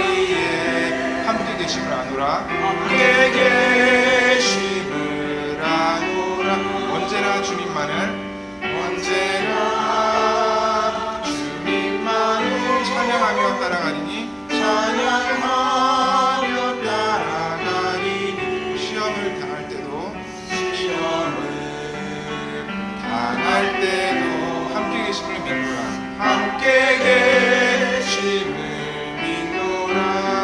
자리에 함께 계심을 아노라. 함께 계심을 아노라. 언제나 주님만을 찬양하며 따라가리니 시험을 당할 때도 함께 계심을 믿노라. 함께 계심을 믿노라.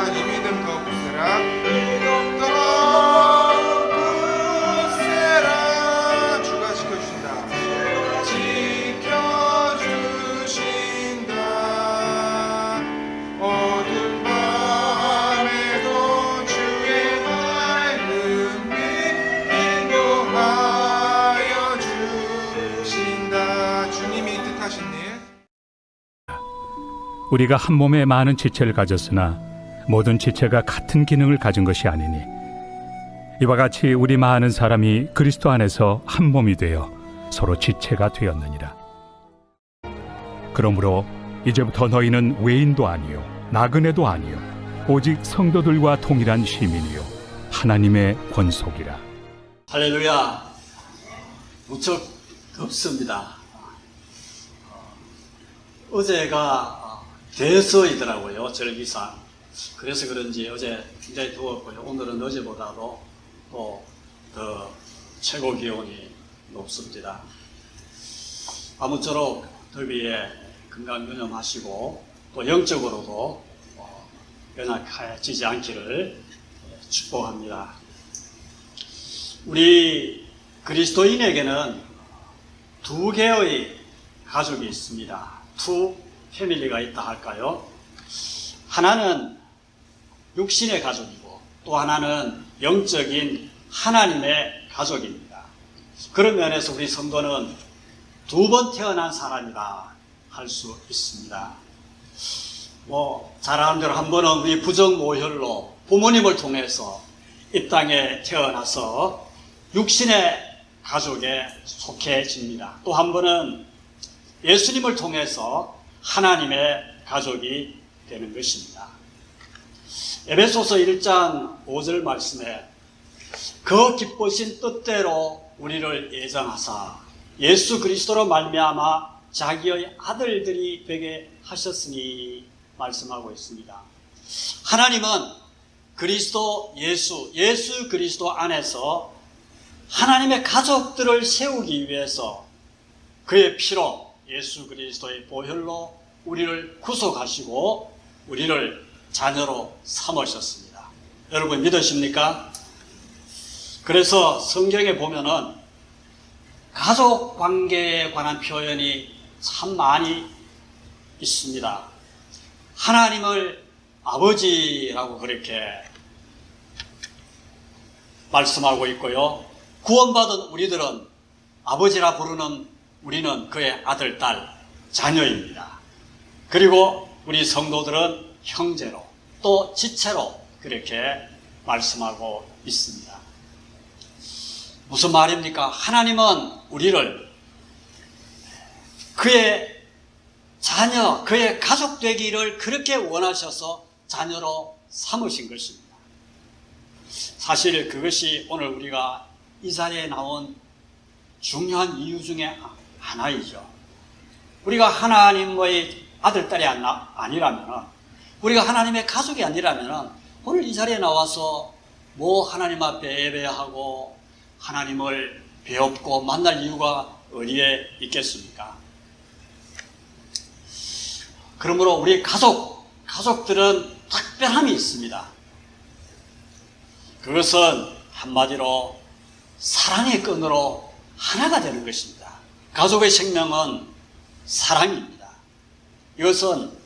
이 믿음 더 굳세라. 주가 지켜주신다. 어두운 밤에도 주의 말씀이 인도하여 주신다. 주님이 뜻하신 일. 우리가 한 몸에 많은 지체를 가졌으나 모든 지체가 같은 기능을 가진 것이 아니니 이와 같이 우리 많은 사람이 그리스도 안에서 한 몸이 되어 서로 지체가 되었느니라. 그러므로 이제부터 너희는 외인도 아니요 나그네도 아니요 오직 성도들과 동일한 시민이요 하나님의 권속이라. 할렐루야. 무척 덥습니다. 어제가 대서이더라고요, 절기상. 그래서 그런지 어제 굉장히 더웠고요. 오늘은 어제보다도 또 더 최고 기온이 높습니다. 아무쪼록 더위에 건강 유념하시고 또 영적으로도 연약해지지 않기를 축복합니다. 우리 그리스도인에게는 두 개의 가족이 있습니다. 투 패밀리가 있다 할까요? 하나는 육신의 가족이고 또 하나는 영적인 하나님의 가족입니다. 그런 면에서 우리 성도는 두 번 태어난 사람이다 할 수 있습니다. 잘 아는 대로 한 번은 우리 부정모혈로 부모님을 통해서 이 땅에 태어나서 육신의 가족에 속해집니다. 또 한 번은 예수님을 통해서 하나님의 가족이 되는 것입니다. 에베소서 1장 5절 말씀에 그 기쁘신 뜻대로 우리를 예정하사 예수 그리스도로 말미암아 자기의 아들들이 되게 하셨으니 말씀하고 있습니다. 하나님은 그리스도 예수 그리스도 안에서 하나님의 가족들을 세우기 위해서 그의 피로 예수 그리스도의 보혈로 우리를 구속하시고 우리를 자녀로 삼으셨습니다. 여러분 믿으십니까? 그래서 성경에 보면은 가족 관계에 관한 표현이 참 많이 있습니다. 하나님을 아버지라고 그렇게 말씀하고 있고요. 구원받은 우리들은 아버지라 부르는 우리는 그의 아들, 딸, 자녀입니다. 그리고 우리 성도들은 형제로 또 지체로 그렇게 말씀하고 있습니다. 무슨 말입니까? 하나님은 우리를 그의 자녀, 그의 가족 되기를 그렇게 원하셔서 자녀로 삼으신 것입니다. 사실 그것이 오늘 우리가 이 자리에 나온 중요한 이유 중에 하나이죠. 우리가 하나님의 아들, 딸이 아니라면, 우리가 하나님의 가족이 아니라면 오늘 이 자리에 나와서 하나님 앞에 예배하고 하나님을 배웠고 만날 이유가 어디에 있겠습니까? 그러므로 우리 가족들은 특별함이 있습니다. 그것은 한마디로 사랑의 끈으로 하나가 되는 것입니다. 가족의 생명은 사랑입니다. 이것은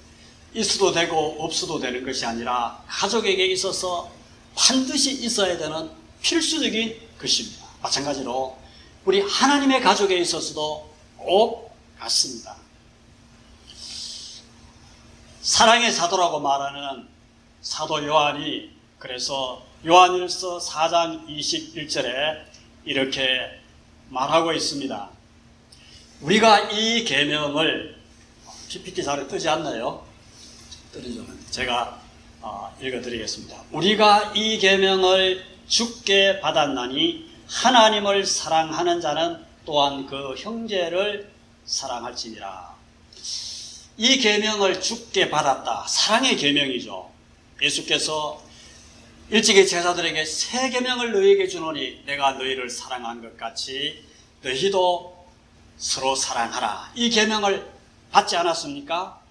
있어도 되고 없어도 되는 것이 아니라 가족에게 있어서 반드시 있어야 되는 필수적인 것입니다. 마찬가지로 우리 하나님의 가족에 있어서도 꼭 같습니다. 사랑의 사도라고 말하는 사도 요한이 그래서 요한일서 4장 21절에 이렇게 말하고 있습니다. 우리가 이 계명을 PPT 잘 뜨지 않나요? 뜨리죠. 제가 읽어드리겠습니다. 우리가 이 계명을 주께 받았나니 하나님을 사랑하는 자는 또한 그 형제를 사랑할지니라. 이 계명을 주께 받았다. 사랑의 계명이죠. 예수께서 일찍이 제자들에게 새 계명을 너희에게 주노니 내가 너희를 사랑한 것 같이 너희도 서로 사랑하라. 이 계명을 받지 않았습니까?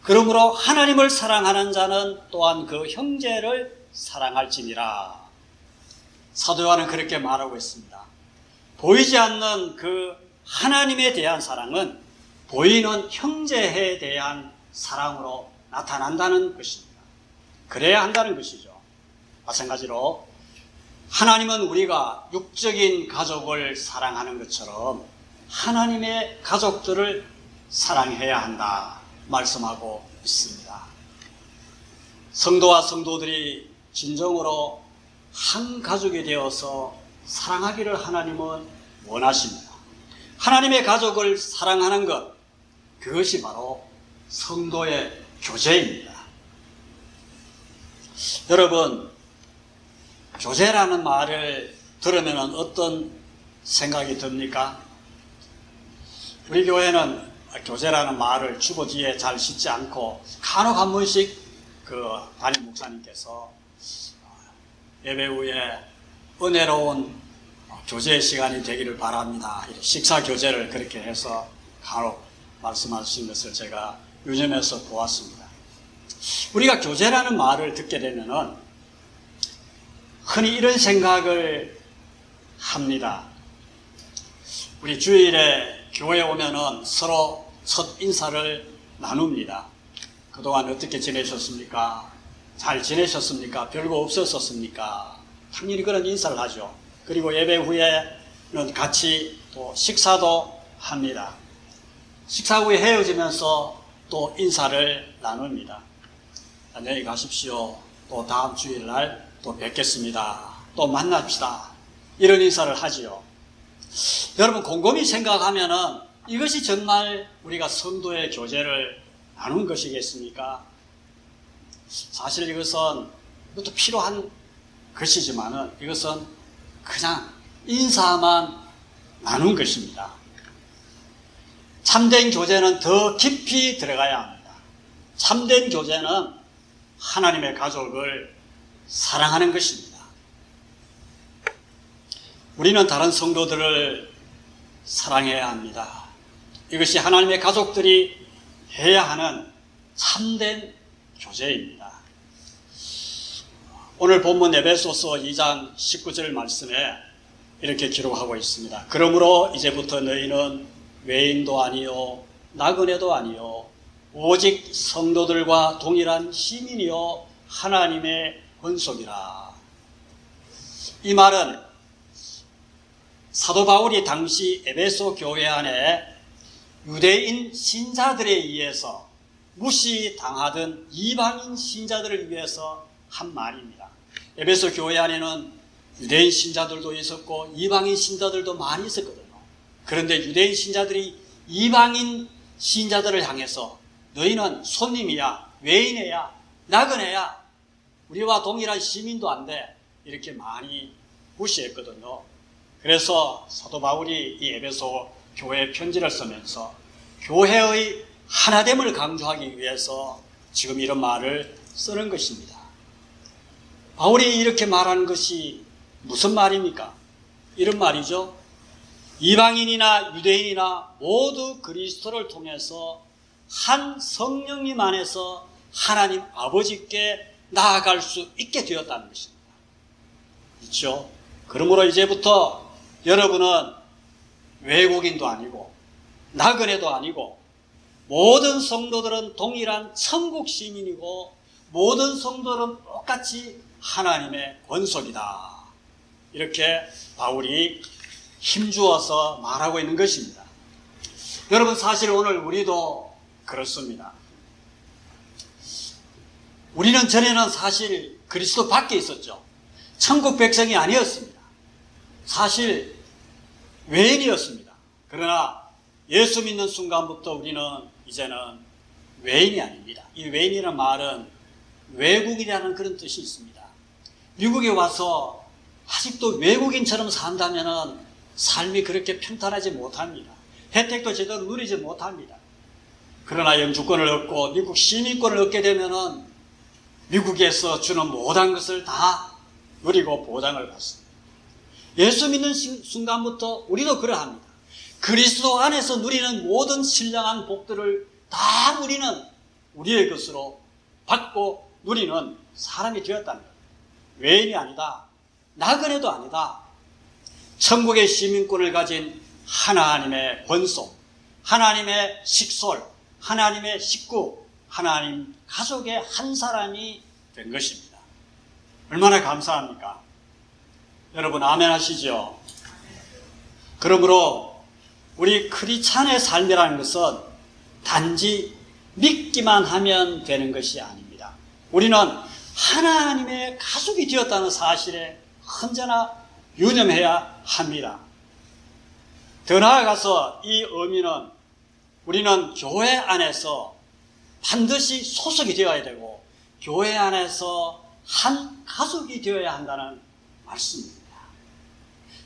그러므로 하나님을 사랑하는 자는 또한 그 형제를 사랑할지니라. 사도 요한은 그렇게 말하고 있습니다. 보이지 않는 그 하나님에 대한 사랑은 보이는 형제에 대한 사랑으로 나타난다는 것입니다. 그래야 한다는 것이죠. 마찬가지로 하나님은 우리가 육적인 가족을 사랑하는 것처럼 하나님의 가족들을 사랑해야 한다 말씀하고 있습니다. 성도와 성도들이 진정으로 한 가족이 되어서 사랑하기를 하나님은 원하십니다. 하나님의 가족을 사랑하는 것, 그것이 바로 성도의 교제입니다. 여러분, 교제라는 말을 들으면 어떤 생각이 듭니까? 우리 교회는 교제라는 말을 주보 뒤에 잘 싣지 않고 간혹 한 번씩 그 담임 목사님께서 예배 후에 은혜로운 교제 시간이 되기를 바랍니다. 식사 교제를 그렇게 해서 간혹 말씀하신 것을 제가 유념해서 보았습니다. 우리가 교제라는 말을 듣게 되면은 흔히 이런 생각을 합니다. 우리 주일에 교회에 오면은 서로 첫 인사를 나눕니다. 그동안 어떻게 지내셨습니까? 잘 지내셨습니까? 별거 없었습니까? 당연히 그런 인사를 하죠. 그리고 예배 후에는 같이 또 식사도 합니다. 식사 후에 헤어지면서 또 인사를 나눕니다. 안녕히 가십시오. 또 다음 주일날 또 뵙겠습니다. 또 만납시다. 이런 인사를 하지요. 여러분 곰곰이 생각하면은 이것이 정말 우리가 성도의 교제를 나눈 것이겠습니까? 사실 이것은 이것도 필요한 것이지만은 이것은 그냥 인사만 나눈 것입니다. 참된 교제는 더 깊이 들어가야 합니다. 참된 교제는 하나님의 가족을 사랑하는 것입니다. 우리는 다른 성도들을 사랑해야 합니다. 이것이 하나님의 가족들이 해야 하는 참된 교제입니다. 오늘 본문 에베소서 2장 19절 말씀에 이렇게 기록하고 있습니다. 그러므로 이제부터 너희는 외인도 아니요 나그네도 아니요 오직 성도들과 동일한 시민이요 하나님의 권속이라. 이 말은 사도 바울이 당시 에베소 교회 안에 유대인 신자들에 의해서 무시당하던 이방인 신자들을 위해서 한 말입니다. 에베소 교회 안에는 유대인 신자들도 있었고 이방인 신자들도 많이 있었거든요. 그런데 유대인 신자들이 이방인 신자들을 향해서 너희는 손님이야, 외인이야, 나그네야, 우리와 동일한 시민도 안 돼, 이렇게 많이 무시했거든요. 그래서 사도 바울이 이 에베소 교회에 편지를 쓰면서 교회의 하나됨을 강조하기 위해서 지금 이런 말을 쓰는 것입니다. 바울이 이렇게 말하는 것이 무슨 말입니까? 이런 말이죠. 이방인이나 유대인이나 모두 그리스도를 통해서 한 성령님 안에서 하나님 아버지께 나아갈 수 있게 되었다는 것입니다. 그렇죠? 그러므로 이제부터 여러분은 외국인도 아니고 나그네도 아니고 모든 성도들은 동일한 천국 시민이고 모든 성도들은 똑같이 하나님의 권속이다. 이렇게 바울이 힘주어서 말하고 있는 것입니다. 여러분 사실 오늘 우리도 그렇습니다. 우리는 전에는 사실 그리스도 밖에 있었죠. 천국 백성이 아니었습니다. 사실 외인이었습니다. 그러나 예수 믿는 순간부터 우리는 이제는 외인이 아닙니다. 이 외인이라는 말은 외국인이라는 그런 뜻이 있습니다. 미국에 와서 아직도 외국인처럼 산다면 삶이 그렇게 평탄하지 못합니다. 혜택도 제대로 누리지 못합니다. 그러나 영주권을 얻고 미국 시민권을 얻게 되면 미국에서 주는 모든 것을 다 누리고 보장을 받습니다. 예수 믿는 순간부터 우리도 그러합니다. 그리스도 안에서 누리는 모든 신령한 복들을 다 우리는 우리의 것으로 받고 누리는 사람이 되었다는 것. 외인이 아니다. 나그네도 아니다. 천국의 시민권을 가진 하나님의 권속, 하나님의 식솔, 하나님의 식구, 하나님 가족의 한 사람이 된 것입니다. 얼마나 감사합니까? 여러분 아멘 하시죠? 그러므로 우리 크리스찬의 삶이라는 것은 단지 믿기만 하면 되는 것이 아닙니다. 우리는 하나님의 가족이 되었다는 사실에 언제나 유념해야 합니다. 더 나아가서 이 의미는 우리는 교회 안에서 반드시 소속이 되어야 되고 교회 안에서 한 가족이 되어야 한다는 말씀입니다.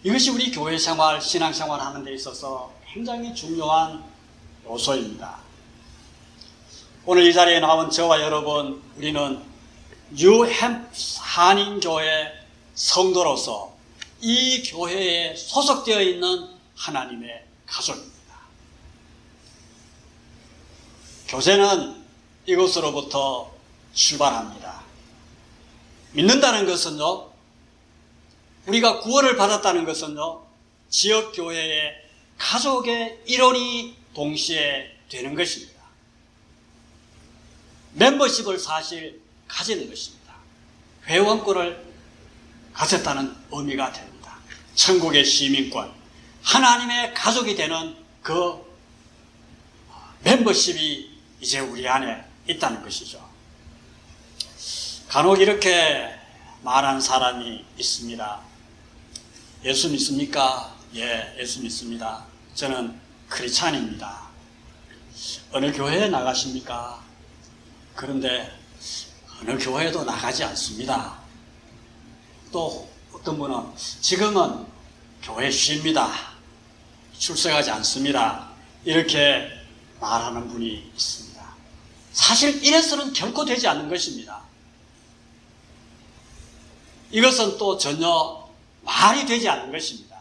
이것이 우리 교회 생활, 신앙생활 하는 데 있어서 굉장히 중요한 요소입니다. 오늘 이 자리에 나온 저와 여러분, 우리는 뉴햄 한인교회 성도로서 이 교회에 소속되어 있는 하나님의 가족입니다. 교제는 이것으로부터 출발합니다. 믿는다는 것은요, 우리가 구원을 받았다는 것은요, 지역교회의 가족의 일원이 동시에 되는 것입니다. 멤버십을 사실 가지는 것입니다. 회원권을 가졌다는 의미가 됩니다. 천국의 시민권, 하나님의 가족이 되는 그 멤버십이 이제 우리 안에 있다는 것이죠. 간혹 이렇게 말하는 사람이 있습니다. 예수 믿습니까? 예, 예수 믿습니다. 저는 크리스찬입니다. 어느 교회에 나가십니까? 그런데 어느 교회에도 나가지 않습니다. 또 어떤 분은 지금은 교회 쉽니다. 출석하지 않습니다. 이렇게 말하는 분이 있습니다. 사실 이래서는 결코 되지 않는 것입니다. 이것은 또 전혀 말이 되지 않는 것입니다.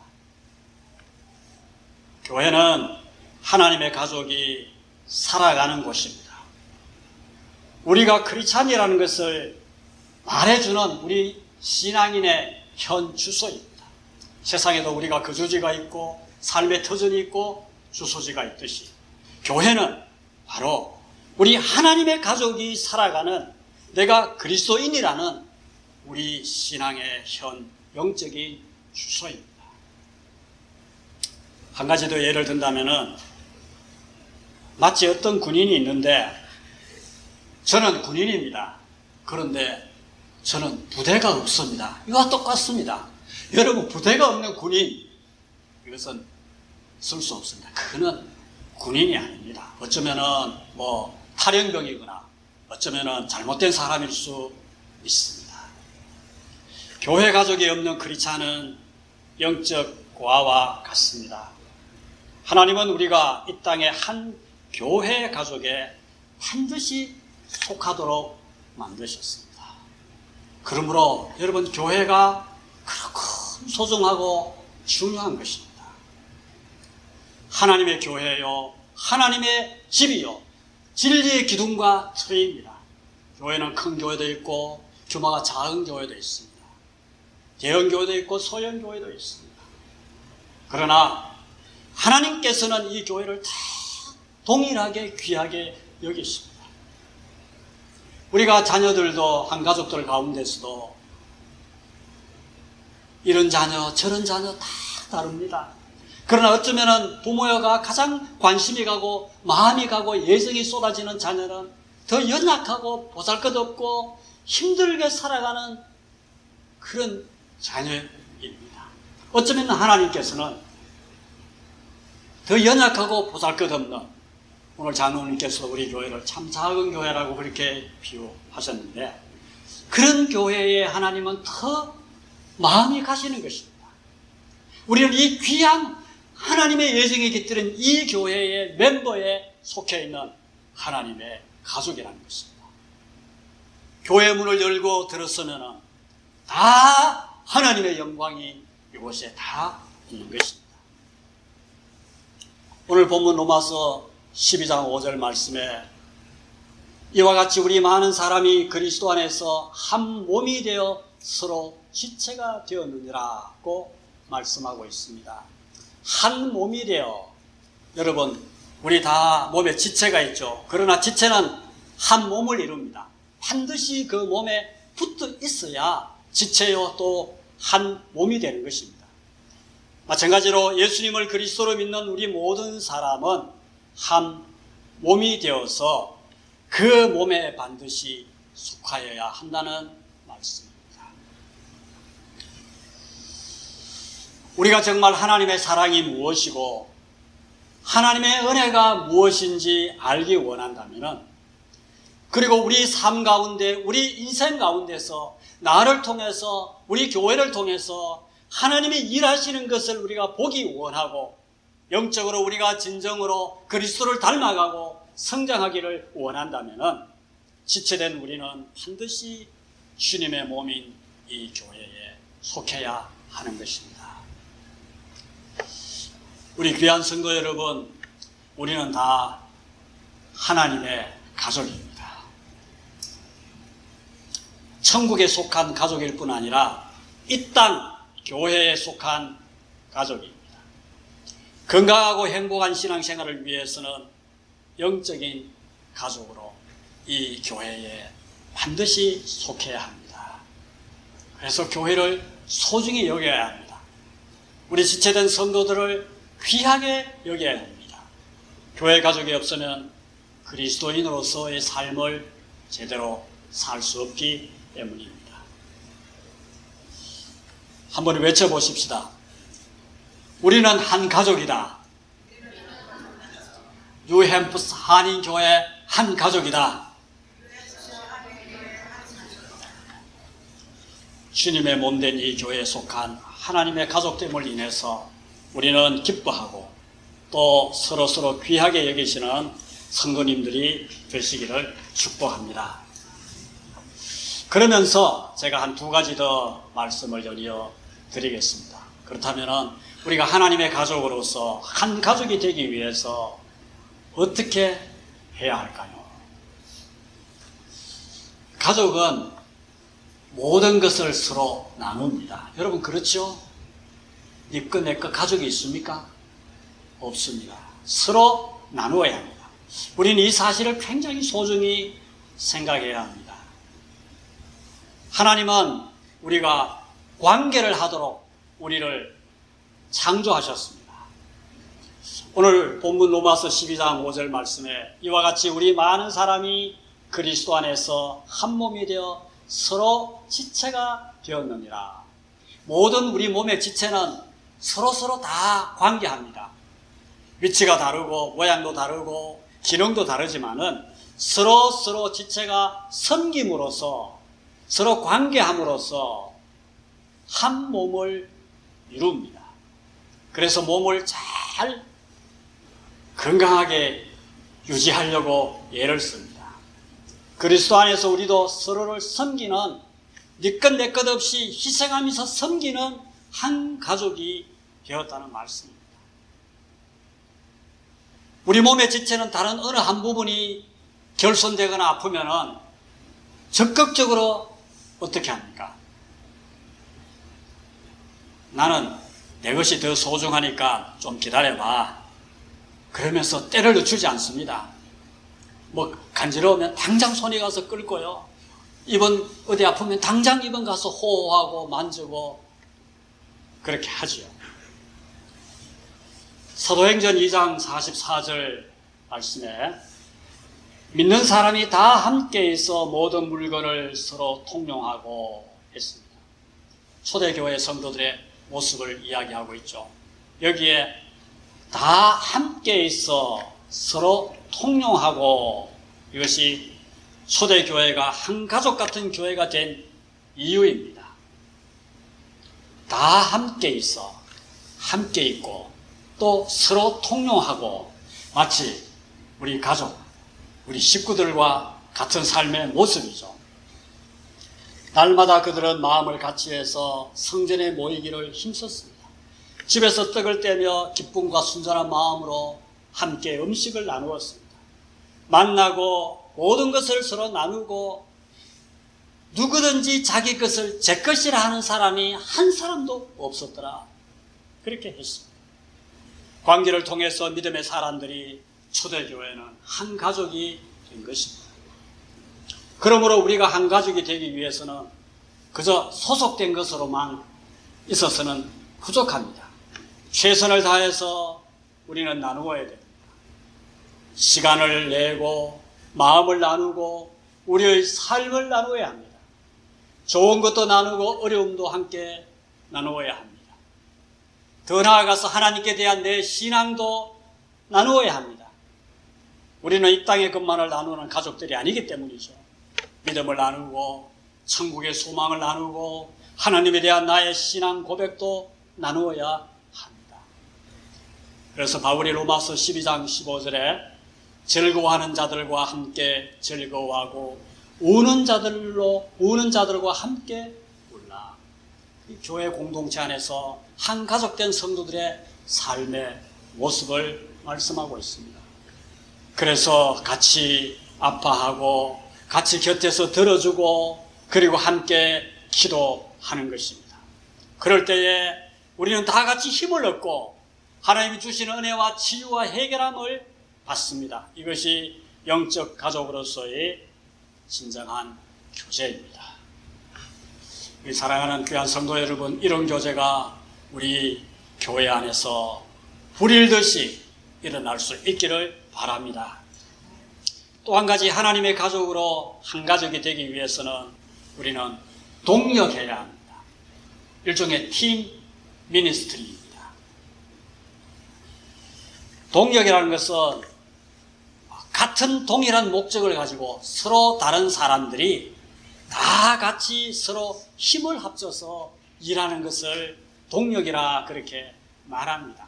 교회는 하나님의 가족이 살아가는 곳입니다. 우리가 크리스찬이라는 것을 말해주는 우리 신앙인의 현 주소입니다. 세상에도 우리가 거주지가 있고 삶의 터전이 있고 주소지가 있듯이 교회는 바로 우리 하나님의 가족이 살아가는 내가 그리스도인이라는 우리 신앙의 현 영적인 주소입니다. 한 가지 더 예를 든다면은 마치 어떤 군인이 있는데 저는 군인입니다. 그런데 저는 부대가 없습니다. 이거와 똑같습니다. 여러분 부대가 없는 군인 이것은 쓸 수 없습니다. 그는 군인이 아닙니다. 어쩌면은 탈영병이거나 어쩌면은 잘못된 사람일 수 있습니다. 교회 가족이 없는 크리스찬은 영적 고아와 같습니다. 하나님은 우리가 이 땅의 한 교회 가족에 반드시 속하도록 만드셨습니다. 그러므로 여러분 교회가 그렇게 소중하고 중요한 것입니다. 하나님의 교회요, 하나님의 집이요, 진리의 기둥과 터입니다. 교회는 큰 교회도 있고 규모가 작은 교회도 있습니다. 대형 교회도 있고 소형 교회도 있습니다. 그러나 하나님께서는 이 교회를 다 동일하게 귀하게 여기십니다. 우리가 자녀들도 한 가족들 가운데서도 이런 자녀 저런 자녀 다 다릅니다. 그러나 어쩌면 부모가 가장 관심이 가고 마음이 가고 예정이 쏟아지는 자녀는 더 연약하고 보잘것없고 힘들게 살아가는 그런 자녀입니다. 어쩌면 하나님께서는 더 연약하고 보잘것없는 오늘 장로님께서 우리 교회를 참 작은 교회라고 그렇게 비유하셨는데 그런 교회에 하나님은 더 마음이 가시는 것입니다. 우리는 이 귀한 하나님의 예정에 깃들은 이 교회의 멤버에 속해 있는 하나님의 가족이라는 것입니다. 교회 문을 열고 들었으면 다 하나님의 영광이 이곳에 다 있는 것입니다. 오늘 본문 로마서 12장 5절 말씀에 이와 같이 우리 많은 사람이 그리스도 안에서 한 몸이 되어 서로 지체가 되었느니라고 말씀하고 있습니다. 한 몸이 되어, 여러분 우리 다 몸에 지체가 있죠. 그러나 지체는 한 몸을 이룹니다. 반드시 그 몸에 붙어 있어야 지체요 또 한 몸이 되는 것입니다. 마찬가지로 예수님을 그리스도로 믿는 우리 모든 사람은 한 몸이 되어서 그 몸에 반드시 속하여야 한다는 말씀입니다. 우리가 정말 하나님의 사랑이 무엇이고 하나님의 은혜가 무엇인지 알기 원한다면, 그리고 우리 삶 가운데, 우리 인생 가운데서 나를 통해서, 우리 교회를 통해서 하나님이 일하시는 것을 우리가 보기 원하고, 영적으로 우리가 진정으로 그리스도를 닮아가고 성장하기를 원한다면 지체된 우리는 반드시 주님의 몸인 이 교회에 속해야 하는 것입니다. 우리 귀한 성도 여러분, 우리는 다 하나님의 가족입니다. 천국에 속한 가족일 뿐 아니라 이 땅 교회에 속한 가족입니다. 건강하고 행복한 신앙생활을 위해서는 영적인 가족으로 이 교회에 반드시 속해야 합니다. 그래서 교회를 소중히 여겨야 합니다. 우리 지체된 성도들을 귀하게 여겨야 합니다. 교회 가족이 없으면 그리스도인으로서의 삶을 제대로 살 수 없기 때문입니다. 한번 외쳐보십시다. 우리는 한 가족이다. 뉴햄프스 한인교회 한 가족이다. 주님의 몸된 이 교회에 속한 하나님의 가족됨을 인해서 우리는 기뻐하고 또 서로서로 귀하게 여기시는 성도님들이 되시기를 축복합니다. 그러면서 제가 한 두 가지 더 말씀을 연이어 드리겠습니다. 그렇다면 우리가 하나님의 가족으로서 한 가족이 되기 위해서 어떻게 해야 할까요? 가족은 모든 것을 서로 나눕니다. 여러분 그렇죠? 니꺼 내꺼 가족이 있습니까? 없습니다. 서로 나누어야 합니다. 우리는 이 사실을 굉장히 소중히 생각해야 합니다. 하나님은 우리가 관계를 하도록 우리를 창조하셨습니다. 오늘 본문 로마서 12장 5절 말씀에 이와 같이 우리 많은 사람이 그리스도 안에서 한 몸이 되어 서로 지체가 되었느니라. 모든 우리 몸의 지체는 서로서로 다 관계합니다. 위치가 다르고 모양도 다르고 기능도 다르지만은 서로 지체가 섬김으로써 서로 관계함으로써 한 몸을 이룹니다. 그래서 몸을 잘 건강하게 유지하려고 애를 씁니다. 그리스도 안에서 우리도 서로를 섬기는, 니것 내것 없이 희생하면서 섬기는 한 가족이 되었다는 말씀입니다. 우리 몸의 지체는 다른 어느 한 부분이 결손되거나 아프면은 적극적으로 어떻게 합니까? 나는 내 것이 더 소중하니까 좀 기다려봐. 그러면서 때를 늦추지 않습니다. 뭐 간지러우면 당장 손이 가서 끌고요. 입은 어디 아프면 당장 입은 가서 호호하고 만지고 그렇게 하지요. 사도행전 2장 44절 말씀에 믿는 사람이 다 함께 있어 모든 물건을 서로 통용하고 했습니다. 초대교회 성도들의 모습을 이야기하고 있죠. 여기에 다 함께 있어 서로 통용하고, 이것이 초대교회가 한 가족 같은 교회가 된 이유입니다. 다 함께 있어, 함께 있고 또 서로 통용하고 마치 우리 가족, 우리 식구들과 같은 삶의 모습이죠. 날마다 그들은 마음을 같이 해서 성전에 모이기를 힘썼습니다. 집에서 떡을 떼며 기쁨과 순전한 마음으로 함께 음식을 나누었습니다. 만나고 모든 것을 서로 나누고 누구든지 자기 것을 제 것이라 하는 사람이 한 사람도 없었더라. 그렇게 했습니다. 관계를 통해서 믿음의 사람들이 초대교회는 한 가족이 된 것입니다. 그러므로 우리가 한 가족이 되기 위해서는 그저 소속된 것으로만 있어서는 부족합니다. 최선을 다해서 우리는 나누어야 됩니다. 시간을 내고 마음을 나누고 우리의 삶을 나누어야 합니다. 좋은 것도 나누고 어려움도 함께 나누어야 합니다. 더 나아가서 하나님께 대한 내 신앙도 나누어야 합니다. 우리는 이 땅의 것만을 나누는 가족들이 아니기 때문이죠. 믿음을 나누고 천국의 소망을 나누고 하나님에 대한 나의 신앙 고백도 나누어야 합니다. 그래서 바울이 로마서 12장 15절에 즐거워하는 자들과 함께 즐거워하고 우는 자들과 함께 울라. 이 교회 공동체 안에서 한 가족된 성도들의 삶의 모습을 말씀하고 있습니다. 그래서 같이 아파하고 같이 곁에서 들어주고 그리고 함께 기도하는 것입니다. 그럴 때에 우리는 다 같이 힘을 얻고 하나님이 주시는 은혜와 치유와 해결함을 받습니다. 이것이 영적 가족으로서의 진정한 교제입니다. 우리 사랑하는 귀한 성도 여러분, 이런 교제가 우리 교회 안에서 불일듯이 일어날 수 있기를 바랍니다. 또 한 가지, 하나님의 가족으로 한 가족이 되기 위해서는 우리는 동력해야 합니다. 일종의 팀 미니스트리입니다. 동력이라는 것은 같은 동일한 목적을 가지고 서로 다른 사람들이 다 같이 서로 힘을 합쳐서 일하는 것을 동력이라 그렇게 말합니다.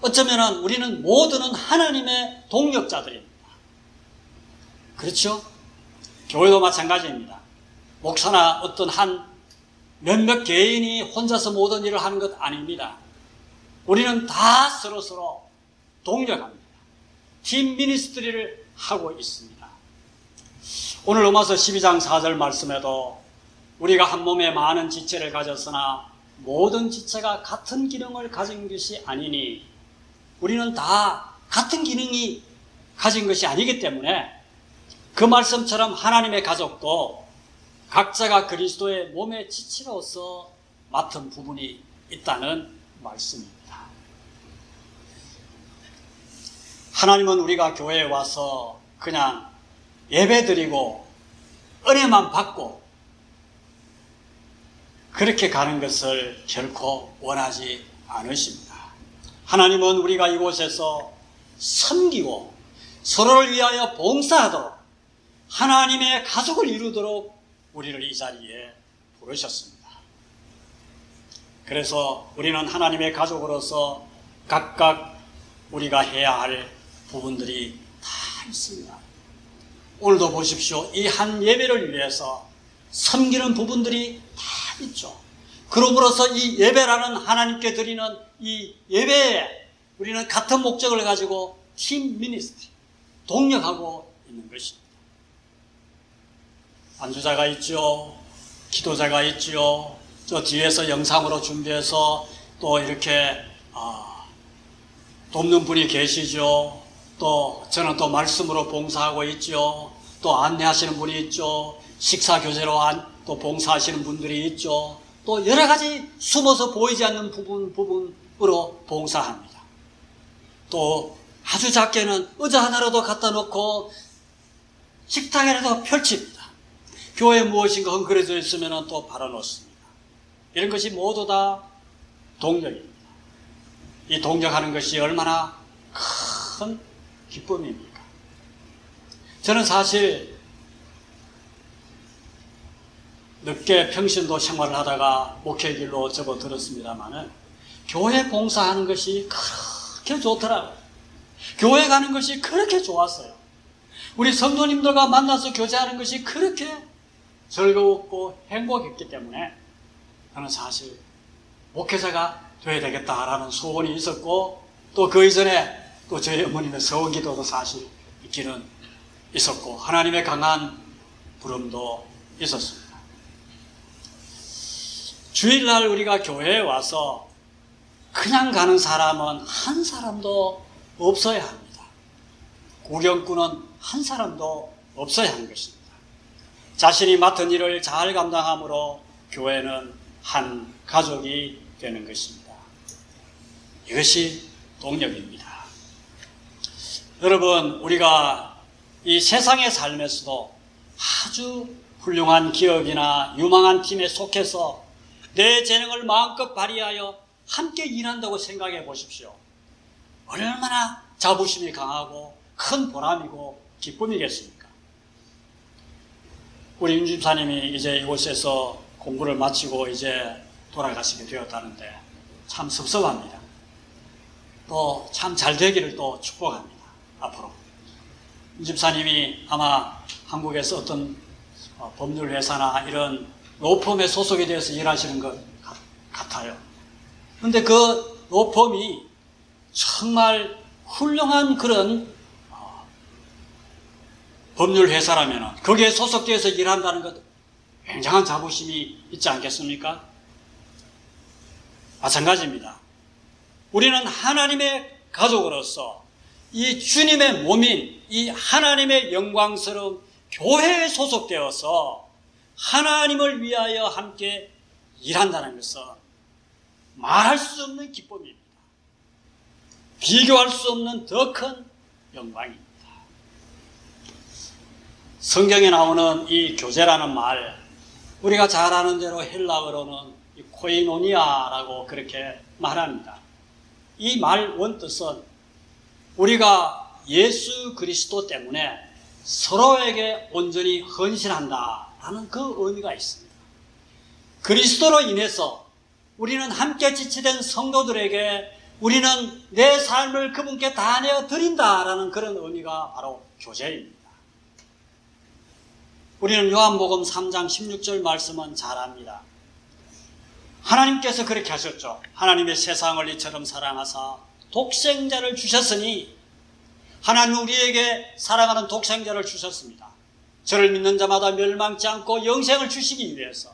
어쩌면 우리는 모두는 하나님의 동력자들입니다. 그렇죠? 교회도 마찬가지입니다. 목사나 어떤 한 몇몇 개인이 혼자서 모든 일을 하는 것 아닙니다. 우리는 다 서로 동력합니다. 팀 미니스트리를 하고 있습니다. 오늘 로마서 12장 4절 말씀에도 우리가 한 몸에 많은 지체를 가졌으나 모든 지체가 같은 기능을 가진 것이 아니니, 우리는 다 같은 기능이 가진 것이 아니기 때문에 그 말씀처럼 하나님의 가족도 각자가 그리스도의 몸의 지체로서 맡은 부분이 있다는 말씀입니다. 하나님은 우리가 교회에 와서 그냥 예배드리고 은혜만 받고 그렇게 가는 것을 결코 원하지 않으십니다. 하나님은 우리가 이곳에서 섬기고 서로를 위하여 봉사하도록 하나님의 가족을 이루도록 우리를 이 자리에 부르셨습니다. 그래서 우리는 하나님의 가족으로서 각각 우리가 해야 할 부분들이 다 있습니다. 오늘도 보십시오. 이 한 예배를 위해서 섬기는 부분들이 다 있죠. 그러므로서 이 예배라는 하나님께 드리는 이 예배에 우리는 같은 목적을 가지고 팀 미니스트리, 동력하고 있는 것입니다. 안주자가 있죠. 기도자가 있죠. 저 뒤에서 영상으로 준비해서 또 이렇게 돕는 분이 계시죠. 또 저는 또 말씀으로 봉사하고 있죠. 또 안내하시는 분이 있죠. 식사 교제로 또 봉사하시는 분들이 있죠. 또 여러 가지 숨어서 보이지 않는 부분으로 봉사합니다. 또 아주 작게는 의자 하나라도 갖다 놓고 식탁에라도 펼칩니다. 교회에 무엇인가 헝클어져 있으면 또 바라놓습니다. 이런 것이 모두 다 동력입니다. 이 동력하는 것이 얼마나 큰 기쁨입니까? 저는 사실 늦게 평신도 생활을 하다가 목회 길로 접어들었습니다만은 교회 봉사하는 것이 그렇게 좋더라고요. 교회 가는 것이 그렇게 좋았어요. 우리 성도님들과 만나서 교제하는 것이 그렇게 즐거웠고 행복했기 때문에 저는 사실 목회자가 되어야 되겠다라는 소원이 있었고, 또 그 이전에 또 저희 어머님의 서원기도도 사실 있기는 있었고, 하나님의 강한 부름도 있었습니다. 주일날 우리가 교회에 와서 그냥 가는 사람은 한 사람도 없어야 합니다. 구경꾼은 한 사람도 없어야 하는 것입니다. 자신이 맡은 일을 잘 감당함으로 교회는 한 가족이 되는 것입니다. 이것이 동력입니다. 여러분, 우리가 이 세상의 삶에서도 아주 훌륭한 기업이나 유망한 팀에 속해서 내 재능을 마음껏 발휘하여 함께 일한다고 생각해 보십시오. 얼마나 자부심이 강하고 큰 보람이고 기쁨이겠습니까? 우리 윤 집사님이 이제 이곳에서 공부를 마치고 이제 돌아가시게 되었다는데 참 섭섭합니다. 또 참 잘 되기를 또 축복합니다. 앞으로 윤 집사님이 아마 한국에서 어떤 법률회사나 이런 로펌에 소속이 되어서 일하시는 것 같아요. 그런데 그 로펌이 정말 훌륭한 그런 법률회사라면 거기에 소속되어서 일한다는 것 굉장한 자부심이 있지 않겠습니까? 마찬가지입니다. 우리는 하나님의 가족으로서 이 주님의 몸인 이 하나님의 영광스러운 교회에 소속되어서 하나님을 위하여 함께 일한다는 것은 말할 수 없는 기쁨입니다. 비교할 수 없는 더 큰 영광입니다. 성경에 나오는 이 교제라는 말, 우리가 잘 아는 대로 헬라어로는 코이노니아라고 그렇게 말합니다. 이 말 원뜻은 우리가 예수 그리스도 때문에 서로에게 온전히 헌신한다라는 그 의미가 있습니다. 그리스도로 인해서 우리는 함께 지치된 성도들에게 우리는 내 삶을 그분께 다 내어 드린다라는 그런 의미가 바로 교제입니다. 우리는 요한복음 3장 16절 말씀은 잘 압니다. 하나님께서 그렇게 하셨죠. 하나님의 세상을 이처럼 사랑하사 독생자를 주셨으니, 하나님은 우리에게 사랑하는 독생자를 주셨습니다. 저를 믿는 자마다 멸망치 않고 영생을 주시기 위해서.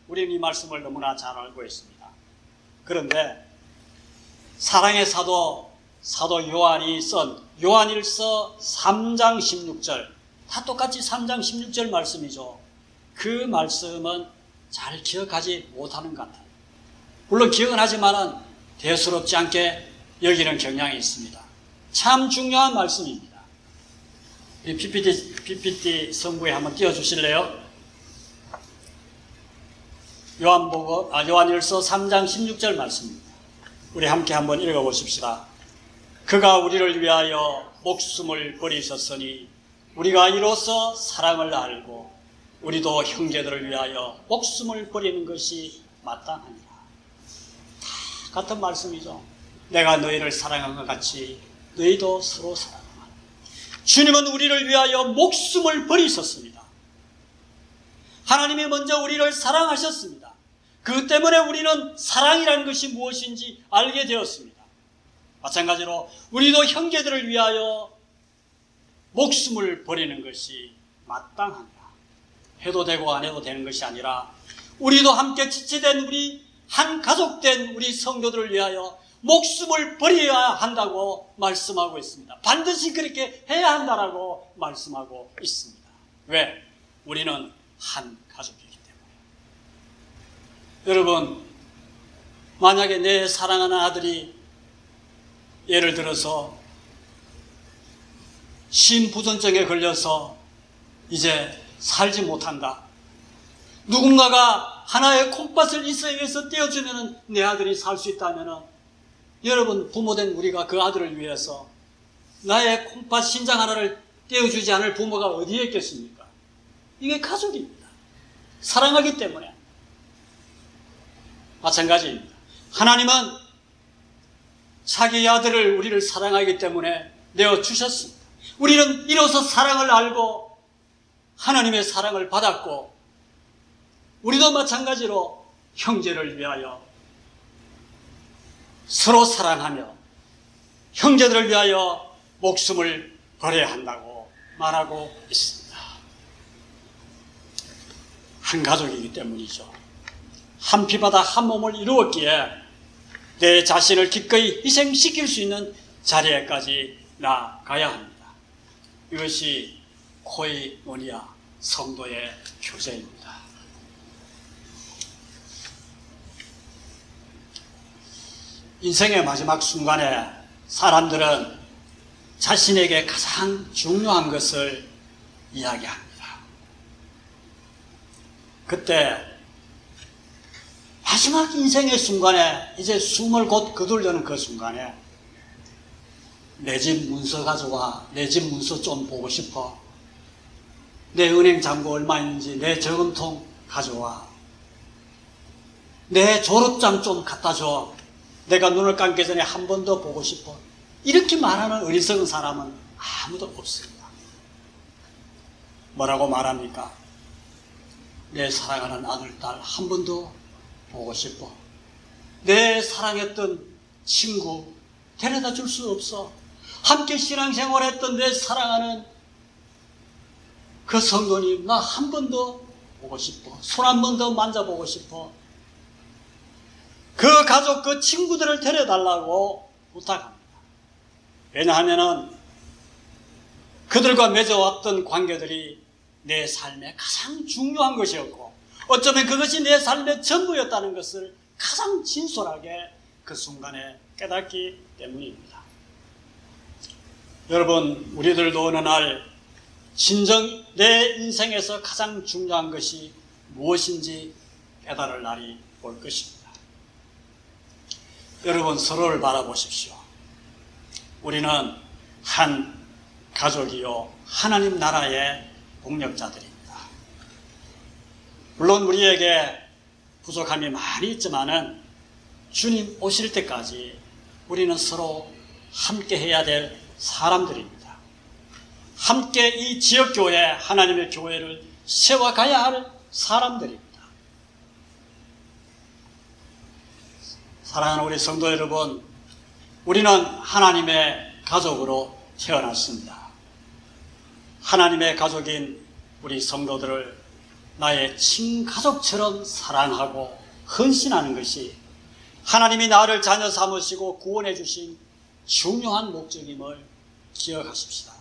우리는 이 말씀을 너무나 잘 알고 있습니다. 그런데 사랑의 사도 요한이 쓴 요한일서 3장 16절, 다 똑같이 3장 16절 말씀이죠. 그 말씀은 잘 기억하지 못하는 것 같아요. 물론 기억은 하지만은 대수롭지 않게 여기는 경향이 있습니다. 참 중요한 말씀입니다. 이 PPT 성구에 한번 띄워주실래요? 요한일서 3장 16절 말씀입니다. 우리 함께 한번 읽어보십시다. 그가 우리를 위하여 목숨을 버리셨으니 우리가 이로써 사랑을 알고 우리도 형제들을 위하여 목숨을 버리는 것이 마땅하니라. 다 같은 말씀이죠. 내가 너희를 사랑한 것 같이 너희도 서로 사랑하라. 주님은 우리를 위하여 목숨을 버리셨습니다. 하나님이 먼저 우리를 사랑하셨습니다. 그 때문에 우리는 사랑이라는 것이 무엇인지 알게 되었습니다. 마찬가지로 우리도 형제들을 위하여 목숨을 버리는 것이 마땅합니다. 해도 되고 안 해도 되는 것이 아니라 우리도 함께 지체된 우리 한 가족된 우리 성도들을 위하여 목숨을 버려야 한다고 말씀하고 있습니다. 반드시 그렇게 해야 한다라고 말씀하고 있습니다. 왜? 우리는 한 가족이기 때문에. 여러분, 만약에 내 사랑하는 아들이 예를 들어서 심부전증에 걸려서 이제 살지 못한다. 누군가가 하나의 콩팥을 이스라엘에서 떼어주면 내 아들이 살 수 있다면, 여러분 부모된 우리가 그 아들을 위해서 나의 콩팥 심장 하나를 떼어주지 않을 부모가 어디에 있겠습니까? 이게 가족입니다. 사랑하기 때문에. 마찬가지입니다. 하나님은 자기 아들을 우리를 사랑하기 때문에 내어주셨습니다. 우리는 이로써 사랑을 알고 하나님의 사랑을 받았고, 우리도 마찬가지로 형제를 위하여 서로 사랑하며 형제들을 위하여 목숨을 버려야 한다고 말하고 있습니다. 한 가족이기 때문이죠. 한 피바다 한 몸을 이루었기에 내 자신을 기꺼이 희생시킬 수 있는 자리에까지 나아가야 합니다. 이것이 코이노니아 성도의 교제입니다. 인생의 마지막 순간에 사람들은 자신에게 가장 중요한 것을 이야기합니다. 그때 마지막 인생의 순간에, 이제 숨을 곧 거두려는 그 순간에 내 집 문서 가져와, 내 집 문서 좀 보고 싶어, 내 은행 잔고 얼마 있는지 내 저금통 가져와, 내 졸업장 좀 갖다 줘, 내가 눈을 감기 전에 한 번 더 보고 싶어, 이렇게 말하는 어리석은 사람은 아무도 없습니다. 뭐라고 말합니까? 내 사랑하는 아들, 딸 한 번 더 보고 싶어, 내 사랑했던 친구 데려다 줄 수 없어, 함께 신앙생활했던 내 사랑하는 그 성도님 나 한 번 더 보고 싶어, 손 한 번 더 만져보고 싶어, 그 가족, 그 친구들을 데려달라고 부탁합니다. 왜냐하면 그들과 맺어왔던 관계들이 내 삶에 가장 중요한 것이었고, 어쩌면 그것이 내 삶의 전부였다는 것을 가장 진솔하게 그 순간에 깨닫기 때문입니다. 여러분, 우리들도 어느 날 진정 내 인생에서 가장 중요한 것이 무엇인지 깨달을 날이 올 것입니다. 여러분, 서로를 바라보십시오. 우리는 한 가족이요 하나님 나라의 동력자들입니다. 물론 우리에게 부족함이 많이 있지만은 주님 오실 때까지 우리는 서로 함께 해야 될 사람들입니다. 함께 이 지역교회, 하나님의 교회를 세워가야 할 사람들입니다. 사랑하는 우리 성도 여러분, 우리는 하나님의 가족으로 태어났습니다. 하나님의 가족인 우리 성도들을 나의 친가족처럼 사랑하고 헌신하는 것이 하나님이 나를 자녀 삼으시고 구원해 주신 중요한 목적임을 기억하십시다.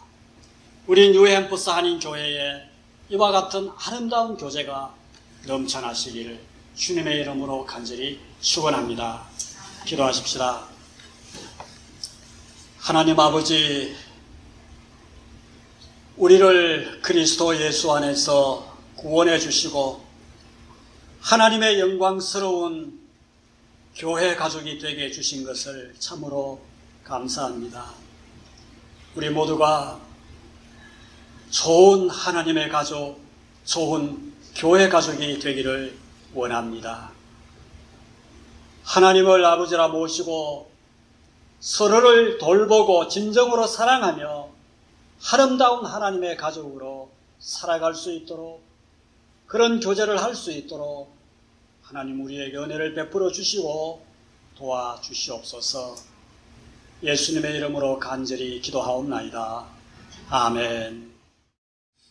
우리 뉴햄프스 한인교회에 이와 같은 아름다운 교제가 넘쳐나시기를 주님의 이름으로 간절히 축원합니다. 기도하십시다. 하나님 아버지, 우리를 그리스도 예수 안에서 구원해 주시고 하나님의 영광스러운 교회 가족이 되게 해주신 것을 참으로 감사합니다. 우리 모두가 좋은 하나님의 가족, 좋은 교회 가족이 되기를 원합니다. 하나님을 아버지라 모시고 서로를 돌보고 진정으로 사랑하며 아름다운 하나님의 가족으로 살아갈 수 있도록, 그런 교제를 할 수 있도록 하나님 우리에게 은혜를 베풀어 주시고 도와주시옵소서. 예수님의 이름으로 간절히 기도하옵나이다. 아멘.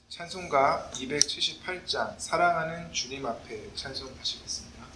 찬송가 278장 사랑하는 주님 앞에 찬송하시겠습니다.